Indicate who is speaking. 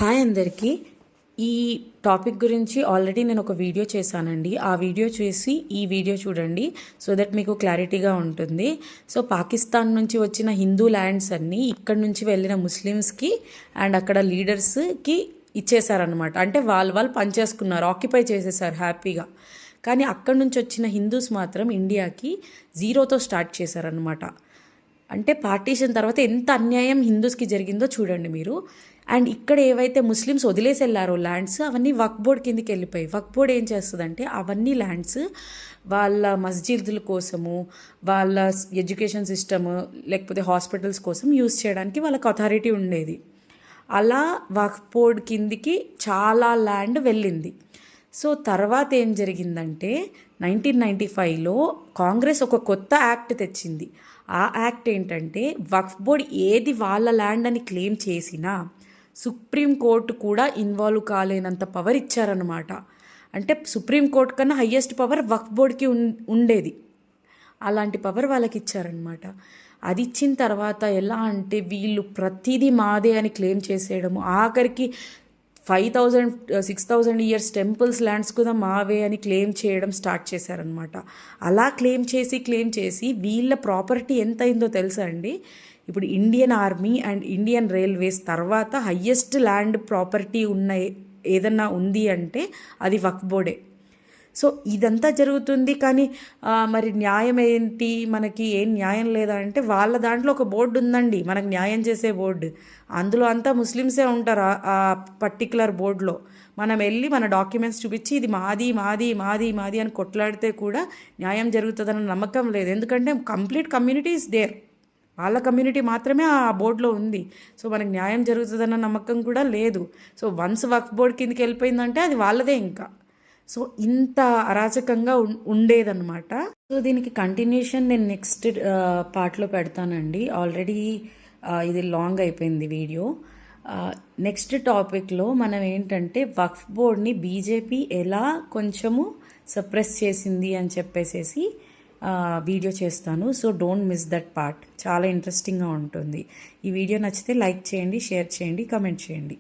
Speaker 1: Hi అందరికీ. ఈ topic గురించి ఆల్రెడీ నేను ఒక వీడియో చేశానండి. ఆ వీడియో చేసి ఈ వీడియో చూడండి సో దట్ మీకు క్లారిటీగా ఉంటుంది. సో పాకిస్తాన్ నుంచి వచ్చిన హిందూ ల్యాండ్స్ అన్నీ ఇక్కడి నుంచి వెళ్ళిన ముస్లిమ్స్కి అండ్ అక్కడ లీడర్స్కి ఇచ్చేశారనమాట. అంటే వాళ్ళు పనిచేసుకున్నారు, ఆక్యుపై చేసేసారు హ్యాపీగా. కానీ అక్కడి నుంచి వచ్చిన హిందూస్ మాత్రం ఇండియాకి జీరోతో స్టార్ట్ చేశారనమాట. అంటే పార్టీషన్ తర్వాత ఎంత అన్యాయం హిందూస్కి జరిగిందో చూడండి మీరు. అండ్ ఇక్కడ ఏవైతే ముస్లిమ్స్ వదిలేసి వెళ్ళారో ల్యాండ్స్ అవన్నీ వక్ఫ్ బోర్డ్ కిందకి వెళ్ళిపోయి, వక్ఫ్ బోర్డ్ ఏం చేస్తుందంటే అవన్నీ ల్యాండ్స్ వాళ్ళ మస్జిద్ల కోసము, వాళ్ళ ఎడ్యుకేషన్ సిస్టమ్ లేకపోతే హాస్పిటల్స్ కోసం యూజ్ చేయడానికి వాళ్ళకి అథారిటీ ఉండేది. అలా వక్ఫ్ బోర్డ్ కిందికి చాలా ల్యాండ్ వెళ్ళింది. సో తర్వాత ఏం జరిగిందంటే 1995లో కాంగ్రెస్ ఒక కొత్త యాక్ట్ తెచ్చింది. ఆ యాక్ట్ ఏంటంటే వక్ఫ్ బోర్డ్ ఏది వాళ్ళ ల్యాండ్ అని క్లెయిమ్ చేసినా సుప్రీంకోర్టు కూడా ఇన్వాల్వ్ కాలేనంత పవర్ ఇచ్చారనమాట. అంటే సుప్రీంకోర్టు కన్నా హయ్యెస్ట్ పవర్ వక్ఫ్ బోర్డ్కి ఉండేది. అలాంటి పవర్ వాళ్ళకి ఇచ్చారనమాట. అది ఇచ్చిన తర్వాత ఎలా అంటే వీళ్ళు ప్రతిదీ మాదే అని క్లెయిమ్ చేసేయడము, ఆఖరికి 5000 6000 ఇయర్స్ టెంపుల్స్ ల్యాండ్స్ కూడా మావే అని క్లెయిమ్ చేయడం స్టార్ట్ చేశారనమాట. అలా క్లెయిమ్ చేసి వీళ్ళ ప్రాపర్టీ ఎంత అయిందో తెలుసా అండి? ఇప్పుడు Indian army and Indian railways తర్వాత హయ్యెస్ట్ ల్యాండ్ ప్రాపర్టీ ఉన్న ఏదన్నా ఉంది అంటే అది వక్ఫ్ బోర్డే. సో ఇదంతా జరుగుతుంది. కానీ మరి న్యాయం ఏంటి, మనకి ఏం న్యాయం లేదా అంటే వాళ్ళ దాంట్లో ఒక బోర్డు ఉందండి, మనకు న్యాయం చేసే బోర్డు. అందులో అంతా ముస్లిమ్సే ఉంటారు ఆ పర్టికులర్ బోర్డులో. మనం వెళ్ళి మన డాక్యుమెంట్స్ చూపించి ఇది మాది మాది మాది మాది అని కొట్లాడితే కూడా న్యాయం జరుగుతుందన్న నమ్మకం లేదు. ఎందుకంటే కంప్లీట్ కమ్యూనిటీ ఇస్ దేర్, వాళ్ళ కమ్యూనిటీ మాత్రమే ఆ బోర్డులో ఉంది. సో మనకు న్యాయం జరుగుతుందన్న నమ్మకం కూడా లేదు. సో వన్స్ వక్ఫ్ బోర్డ్ కిందకి వెళ్ళిపోయిందంటే అది వాళ్ళదే ఇంకా. సో ఇంత అరాచకంగా ఉండేదన్నమాట. సో దీనికి కంటిన్యూషన్ నేను నెక్స్ట్ పార్ట్లో పెడతానండి. ఆల్రెడీ ఇది లాంగ్ అయిపోయింది వీడియో. నెక్స్ట్ టాపిక్లో మనం ఏంటంటే వక్ఫ్ బోర్డ్ని బీజేపీ ఎలా కొంచెము సప్రెస్ చేసింది అని చెప్పేసి వీడియో చేస్తాను. So don't miss that part, చాలా ఇంట్రెస్టింగ్గా ఉంటుంది. ఈ వీడియో నచ్చితే లైక్ చేయండి, షేర్ చేయండి, కమెంట్ చేయండి.